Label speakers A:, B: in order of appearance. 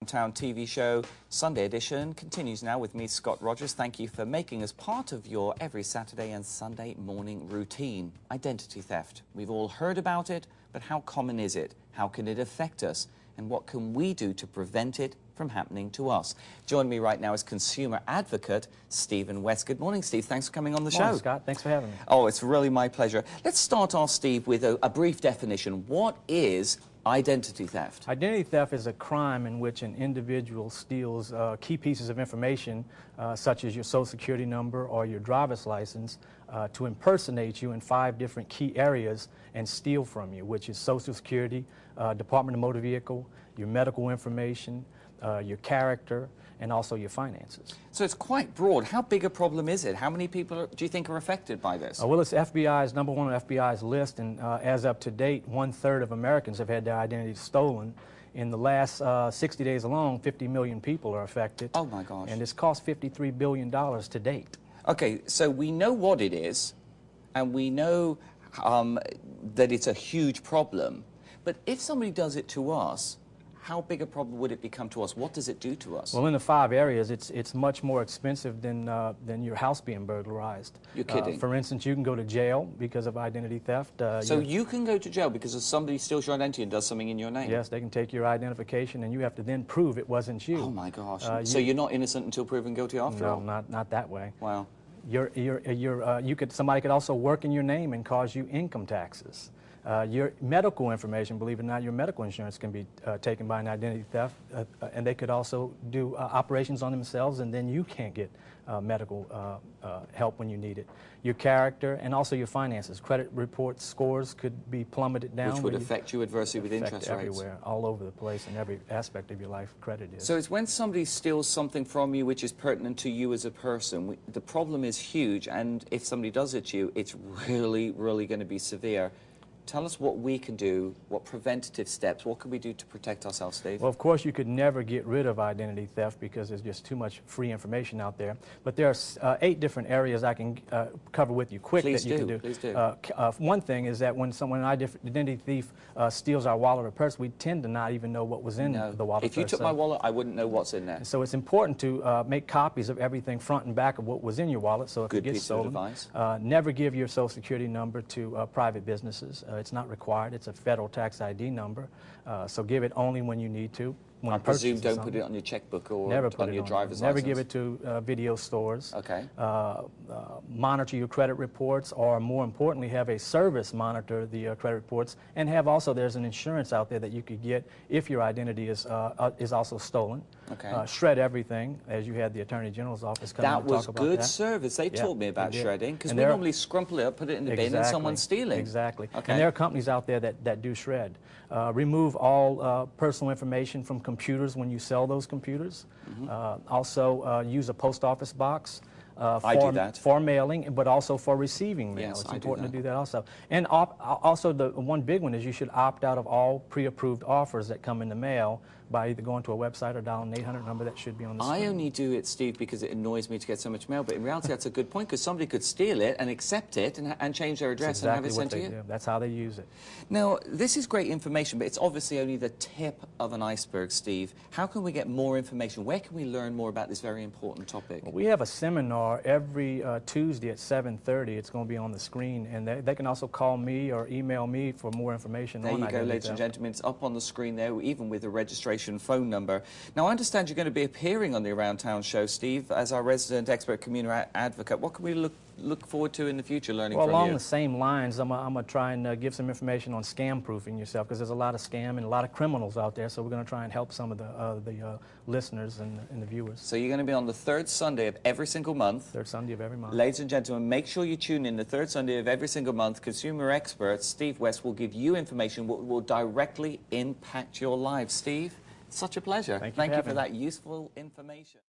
A: Town TV show, Sunday edition, continues now with me, Scott Rogers. Thank you for making us part of your every Saturday and Sunday morning routine. Identity theft. We've all heard about it, but how common is it? How can it affect us? And what can we do to prevent it from happening to us? Joining me right now is consumer advocate Stephen West. Good morning, Steve. Thanks for coming on the show.
B: Morning, Scott. Thanks for having me.
A: Oh, it's really my pleasure. Let's start off, Steve, with a brief definition. What is identity theft?
B: Identity theft is a crime in which an individual steals key pieces of information, such as your social security number or your driver's license, to impersonate you in 5 different key areas and steal from you, which is social security, Department of Motor Vehicle, your medical information, your character, and also your finances.
A: So it's quite broad. How big a problem is it? How many people do you think are affected by this?
B: Well, it's FBI's #1 on FBI's list, and as of to date, 1/3 of Americans have had their identity stolen. In the last 60 days alone, 50 million people are affected.
A: Oh my gosh.
B: And it's cost $53 billion to date.
A: Okay, so we know what it is, and we know that it's a huge problem. But if somebody does it to us, how big a problem would it become to us? What does it do to us?
B: Well, in the 5 areas, it's much more expensive than your house being burglarized.
A: You're kidding.
B: For instance, you can go to jail because of identity theft.
A: So you can go to jail because if somebody steals your identity and does something in your name?
B: Yes, they can take your identification, and you have to then prove it wasn't you.
A: Oh my gosh. So you're not innocent until proven guilty after all?
B: No, not that way.
A: Wow.
B: Somebody could also work in your name and cause you income taxes. Your medical information, believe it or not, your medical insurance can be taken by an identity theft, and they could also do operations on themselves, and then you can't get medical help when you need it. Your character and also your finances. Credit report scores could be plummeted down.
A: Which would affect you adversely with interest rates.
B: Everywhere, all over the place, in every aspect of your life, credit is.
A: So it's when somebody steals something from you which is pertinent to you as a person. The problem is huge, and if somebody does it to you, it's really, really going to be severe. Tell us what we can do, what preventative steps, what can we do to protect ourselves, Steve?
B: Well, of course, you could never get rid of identity theft because there's just too much free information out there. But there are 8 different areas I can cover with you quick that you can do.
A: Please do.
B: One thing is that when an identity thief steals our wallet or purse, we tend to not even know what was in the wallet or purse.
A: If you took my wallet, I wouldn't know what's in there.
B: So it's important to make copies of everything front and back of what was in your wallet, so if it gets stolen.
A: Good piece of advice.
B: Never give your social security number to private businesses. It's not required. It's a federal tax ID number, so give it only when you need to.
A: I presume don't put it on your checkbook or on your driver's license.
B: Never give it to video stores.
A: Okay.
B: Monitor your credit reports, or more importantly, have a service monitor the credit reports, and have also, there's an insurance out there that you could get if your identity is also stolen.
A: Okay.
B: Shred everything, as you had the Attorney General's office come in and talk about that.
A: That was good service. They taught me about shredding, because we normally scrumple it up, put it in the bin, and someone's stealing.
B: Exactly.
A: Okay.
B: And there are companies out there that do shred. Remove all personal information from computers when you sell those computers. Also use a post office box.
A: I do that.
B: For mailing, but also for receiving mail.
A: Yes,
B: it's important to do that also. And also, the one big one is you should opt out of all pre-approved offers that come in the mail by either going to a website or dialing an 800 number that should be on the screen.
A: I only do it, Steve, because it annoys me to get so much mail, but in reality that's a good point, because somebody could steal it and accept it and change their address and have it sent to you.
B: That's how they use it.
A: Now, this is great information, but it's obviously only the tip of an iceberg, Steve. How can we get more information? Where can we learn more about this very important topic?
B: Well, we have a seminar every Tuesday at 7:30. It's going to be on the screen, and they can also call me or email me for more information on identity theft.
A: There you go, ladies and gentlemen. It's up on the screen there, even with the registration phone number. Now, I understand you're going to be appearing on the Around Town show, Steve, as our resident expert community advocate. What can we look forward to in the future learning from you?
B: Well, along the same lines, I'm going to try and give some information on scam-proofing yourself, because there's a lot of scam and a lot of criminals out there, so we're going to try and help some of the listeners and the viewers.
A: So you're going to be on the 3rd Sunday of every single month.
B: 3rd Sunday of every month.
A: Ladies and gentlemen, make sure you tune in the 3rd Sunday of every single month. Consumer expert Steve West will give you information that will directly impact your lives. Steve, it's such a pleasure.
B: Thank you for
A: that useful information.